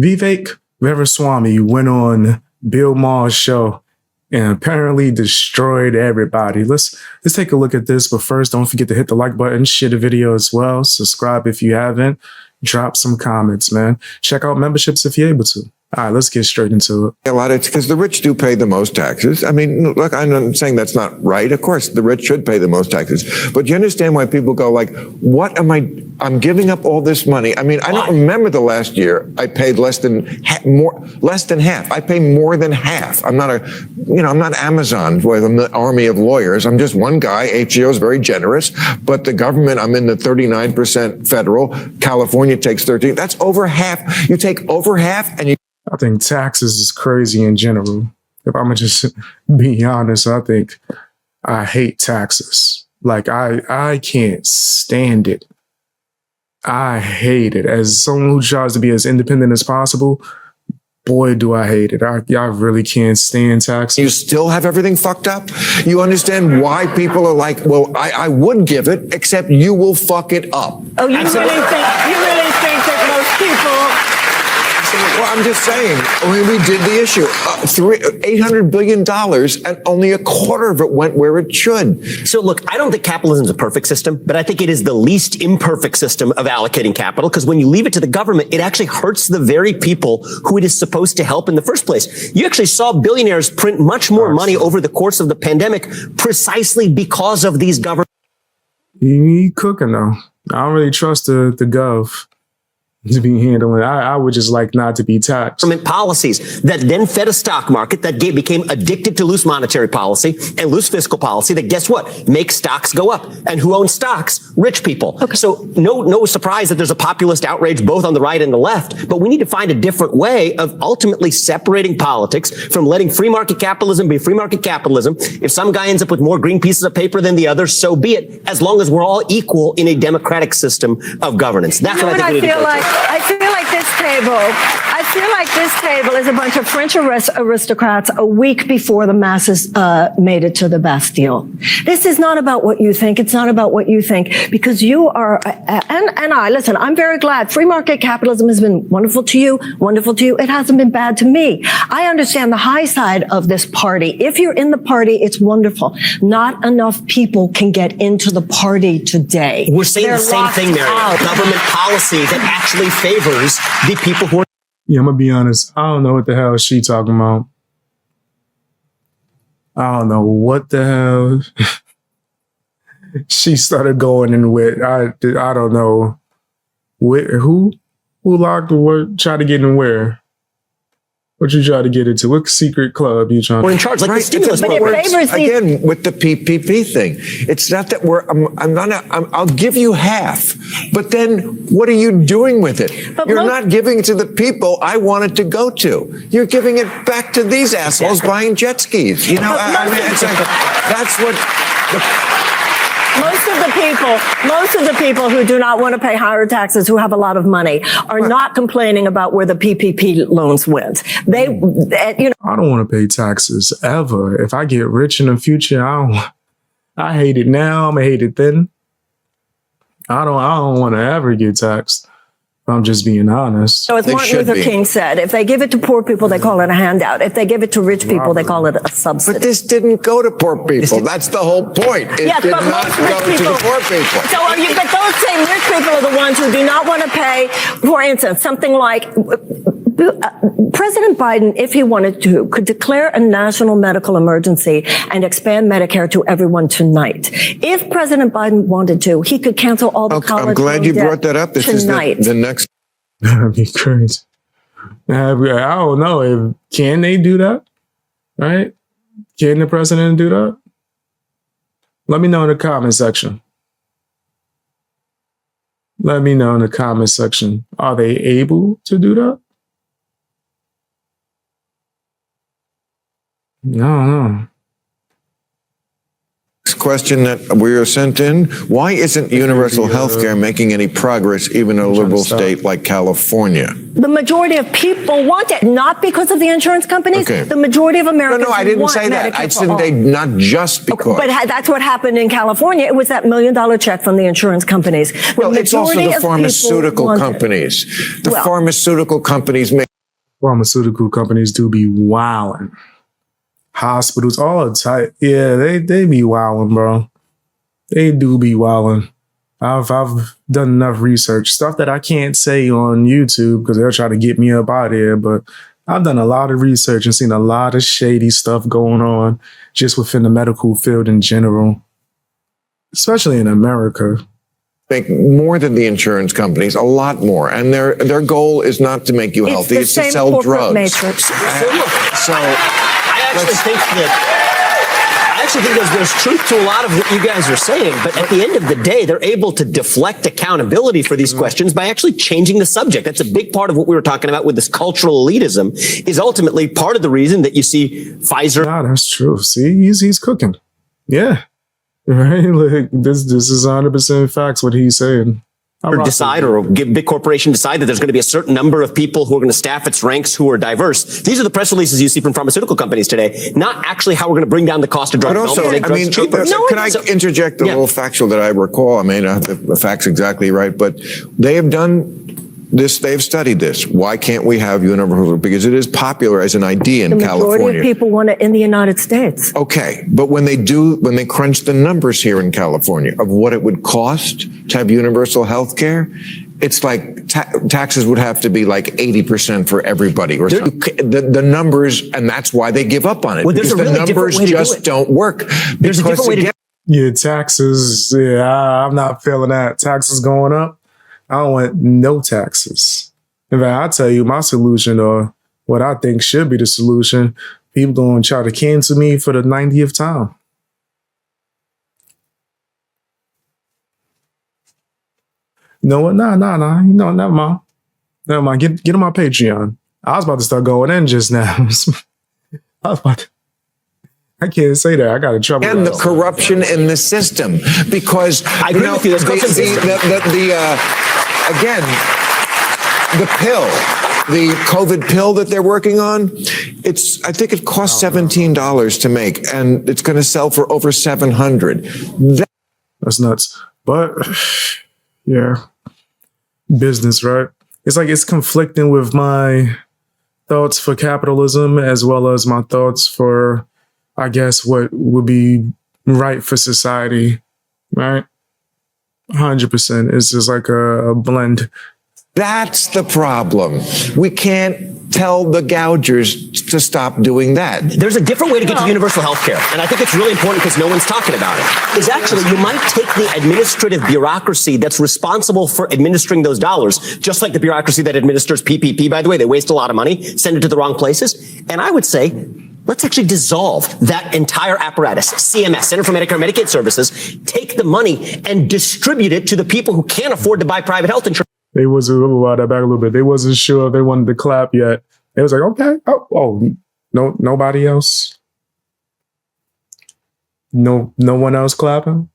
Vivek Ramaswamy went on Bill Maher's show and apparently destroyed everybody. Let's take a look at this. But first, don't forget to hit the like button, share the video as well. Subscribe if you haven't. Drop some comments, man. Check out memberships if you're able to. All right, let's get straight into it. A lot of because the rich do pay the most taxes. I mean, look, I'm not saying that's not right. Of course, the rich should pay the most taxes. But you understand why people go like, what am I'm giving up all this money. I mean, I don't remember the last year I paid less than half. I pay more than half. I'm not I'm not Amazon with an army of lawyers. I'm just one guy. HGO is very generous, but the government, I'm in the 39% federal. California takes 13. That's over half. You take over half and you. I think taxes is crazy in general. If I'm gonna just be honest, I think I hate taxes. Like I can't stand it. I hate it. As someone who tries to be as independent as possible, boy, do I hate it. I really can't stand taxes. You still have everything fucked up? You understand why people are like, well, I would give it, except you will fuck it up. Oh, you really think that most people... Well, I'm just saying, we did the issue. $800 billion and only a quarter of it went where it should. So look, I don't think capitalism is a perfect system, but I think it is the least imperfect system of allocating capital, because when you leave it to the government, it actually hurts the very people who it is supposed to help in the first place. You actually saw billionaires print much more money over the course of the pandemic precisely because of these government. You cooking though. I don't really trust the gov to be handling. I would just like not to be taxed. Government policies that then fed a stock market that became addicted to loose monetary policy and loose fiscal policy that, guess what, makes stocks go up. And who owns stocks? Rich people. Okay. So no surprise that there's a populist outrage both on the right and the left. But we need to find a different way of ultimately separating politics from letting free market capitalism be free market capitalism. If some guy ends up with more green pieces of paper than the other, so be it, as long as we're all equal in a democratic system of governance. That's what I think we need to go to. I feel like this table is a bunch of French aristocrats a week before the masses made it to the Bastille. This is not about what you think. It's not about what you think, because you are, listen, I'm very glad free market capitalism has been wonderful to you. It hasn't been bad to me. I understand the high side of this party. If you're in the party, it's wonderful. Not enough people can get into the party today. We're saying the same thing, Mary. Government policy that actually favors the people who are... Yeah, I'm gonna be honest. I don't know what the hell she talking about. I don't know what the hell she started going in with. I don't know. Who locked the word? Try to get in where? What you try to get into? What secret club you trying to... We're in charge, like the stimulus program. Again, with the PPP thing, it's not that I'll give you half, but then what are you doing with it? You're not giving it to the people I want it to go to. You're giving it back to these assholes buying jet skis. You know, it's like, that's what... Most of the people who do not want to pay higher taxes, who have a lot of money, are not complaining about where the PPP loans went. I don't want to pay taxes ever. If I get rich in the future, I hate it now. I'm gonna hate it then. I don't want to ever get taxed. I'm just being honest. So as Martin Luther King said, if they give it to poor people, they call it a handout. If they give it to rich people, they call it a subsidy. But this didn't go to poor people. That's the whole point. It did not go to the poor people. So but those same rich people are the ones who do not want to pay, for instance, something like... President Biden, if he wanted to, could declare a national medical emergency and expand Medicare to everyone tonight. If President Biden wanted to, he could cancel all the college. I'm glad you brought that up. This tonight. Is the next. That'd be crazy. I don't know. Can they do that? Right? Can the president do that? Let me know in the comment section. Let me know in the comment section. Are they able to do that? No. Question that we are sent in: why isn't universal health care making any progress even in a liberal state like California? The majority of people want it, not because of the insurance companies. Okay. The majority of Americans I didn't say that. I said they not just because. Okay, but that's what happened in California. It was that $1 million check from the insurance companies. Well, it's also the pharmaceutical companies. The pharmaceutical companies make Pharmaceutical companies do be wilding. Hospitals, all the time. Yeah, they be wilding, bro. They do be wilding. I've done enough research, stuff that I can't say on YouTube because they'll try to get me up out of here. But I've done a lot of research and seen a lot of shady stuff going on just within the medical field in general, especially in America. Make more than the insurance companies, a lot more. And their goal is not to make you healthy, it's to sell drugs. Matrix. So I actually think there's truth to a lot of what you guys are saying, but at the end of the day, they're able to deflect accountability for these questions by actually changing the subject. That's a big part of what we were talking about with this cultural elitism, is ultimately part of the reason that you see Pfizer. Ah, that's true. See, he's cooking. Yeah. Right? Like, this is 100% facts what he's saying. Decide, or give big corporation decide that there's going to be a certain number of people who are going to staff its ranks who are diverse. These are the press releases you see from pharmaceutical companies today, not actually how we're going to bring down the cost of drug development. But also, can I interject a little factual that I recall? I may not have the facts exactly right, but they have done this, they've studied this. Why can't we have universal? Because it is popular as an idea in California. The majority of people want it in the United States. Okay, but when they crunch the numbers here in California of what it would cost to have universal health care, it's like taxes would have to be like 80% for everybody, or the numbers, and that's why they give up on it. Well, because the numbers just don't work. There's a different way to do it. Yeah, taxes. Yeah, I'm not feeling that. Taxes going up. I don't want no taxes. In fact, I'll tell you my solution, or what I think should be the solution. People going to try to cancel me for the 90th time. You know what? Nah. You know, never mind. Never mind. Get on my Patreon. I was about to start going in just now. I can't say that. I got in trouble. And the corruption in the system, because I agree with you. Again, the pill, the COVID pill that they're working on, I think it costs $17 to make, and it's going to sell for over $700. That's nuts. But yeah, business, right? It's like it's conflicting with my thoughts for capitalism as well as my thoughts for, I guess, what would be right for society, right? 100%. It's just like a blend. That's the problem. We can't tell the gougers to stop doing that. There's a different way to get to universal health care, and I think it's really important because no one's talking about it. Is actually, you might take the administrative bureaucracy that's responsible for administering those dollars, just like the bureaucracy that administers PPP, by the way, they waste a lot of money, send it to the wrong places. And I would say, let's actually dissolve that entire apparatus, CMS, Center for Medicare and Medicaid Services, take the money and distribute it to the people who can't afford to buy private health insurance. They wasn't, about that back a little bit. They wasn't sure if they wanted to clap yet. They was like, okay, no, nobody else. No one else clapping.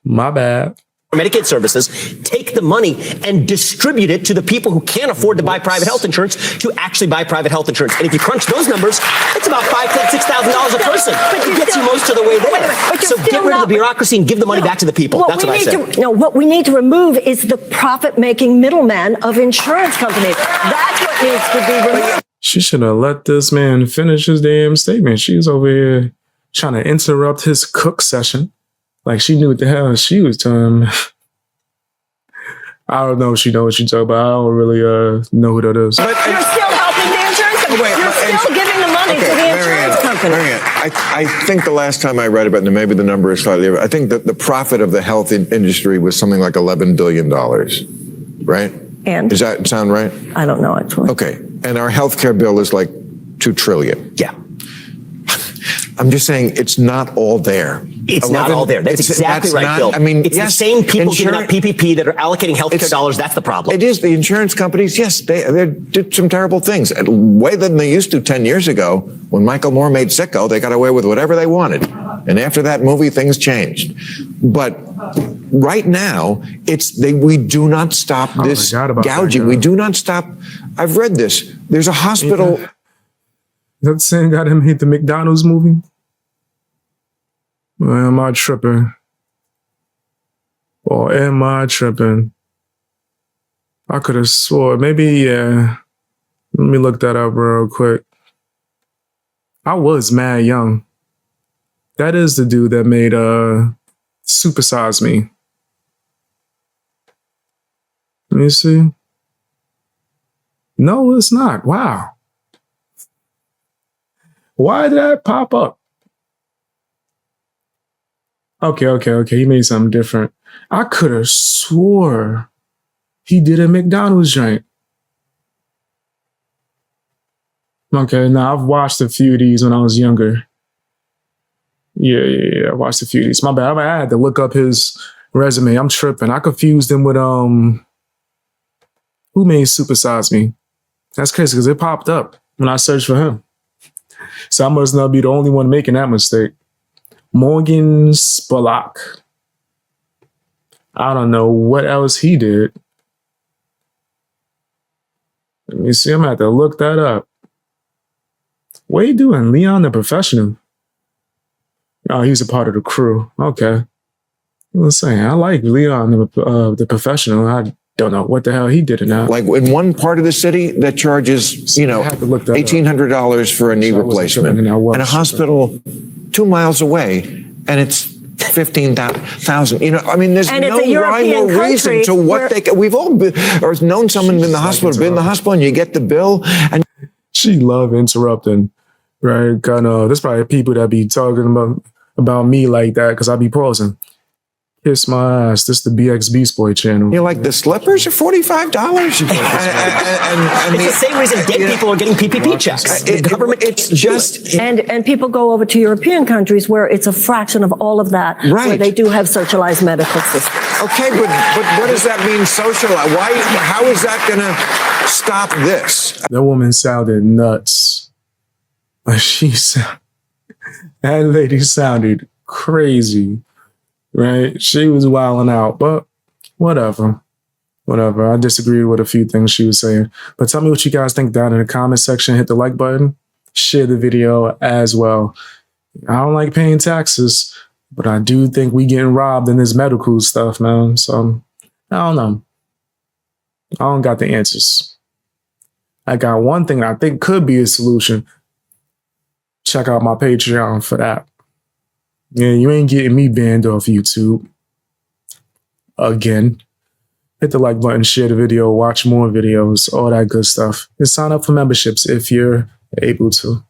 My bad. Medicaid Services, take the money and distribute it to the people who can't afford to buy private health insurance to actually buy private health insurance. And if you crunch those numbers, it's about $5,000 to $6,000 a person. It gets you most of the way there. So get rid of the bureaucracy and give the money back to the people. That's what I say. What we need to remove is the profit-making middleman of insurance companies. That's what needs to be removed. She should have let this man finish his damn statement. She was over here trying to interrupt his cook session. Like she knew what the hell she was telling him. I don't know if she knows what she's talking about. I don't really know who that is. You're still helping the insurance company. You're still giving the money to the insurance company. I think the last time I read about it, and maybe the number is slightly different, I think that the profit of the health industry was something like $11 billion, right? And? Does that sound right? I don't know, actually. Okay. And our healthcare bill is like $2 trillion. Yeah. I'm just saying it's not all there. It's not all there. That's exactly right, Bill. I mean, it's the same people giving up PPP that are allocating healthcare dollars. That's the problem. It is. The insurance companies, yes, they did some terrible things. Way than they used to 10 years ago. When Michael Moore made Sicko, they got away with whatever they wanted. And after that movie, things changed. But right now, we do not stop this gouging. We do not stop. I've read this. There's a hospital. Is that the same guy that made the McDonald's movie? Or am I tripping? I I could have swore. Maybe, yeah. Let me look that up real quick. I was mad young. That is the dude that made Supersize Me. Let me see. No, it's not. Wow. Why did that pop up? Okay. He made something different. I could have swore he did a McDonald's joint. Okay, now I've watched a few of these when I was younger. Yeah. I watched a few of these. My bad. I had to look up his resume. I'm tripping. I confused him with who made Supersize Me? That's crazy because it popped up when I searched for him. So I must not be the only one making that mistake. Morgan Spurlock. I don't know what else he did. Let me see. I'm gonna have to look that up. What are you doing? Leon the Professional. Oh, he's a part of the crew. Okay. I'm saying, I like Leon the Professional. I don't know what the hell he did in that. Like in one part of the city that charges, $1,800 for a knee replacement, and a hospital 2 miles away, and it's 15,000. I mean, there's And no it's a rhyme or European reason country to what they. We've all been, or known someone in the hospital, been in the hospital, and you get the bill, and she love interrupting, right? Kind of. There's probably people that be talking about me like that because I be pausing. Kiss my ass. This the BX Beast Boy channel. you're like, the slippers are $45. It's the same reason dead people are getting PPP checks. The government. It's just. And people go over to European countries where it's a fraction of all of that, where Right. they do have socialized medical systems. Okay, but what does that mean, socialize? Why? How is that going to stop this? That woman sounded nuts. That lady sounded crazy, right? She was wilding out, but whatever. I disagree with a few things she was saying. But tell me what you guys think down in the comment section. Hit the like button. Share the video as well. I don't like paying taxes, but I do think we getting robbed in this medical stuff, man. So, I don't know. I don't got the answers. I got one thing I think could be a solution. Check out my Patreon for that. Yeah, you ain't getting me banned off YouTube. Again. Hit the like button, share the video, watch more videos, all that good stuff. And sign up for memberships if you're able to.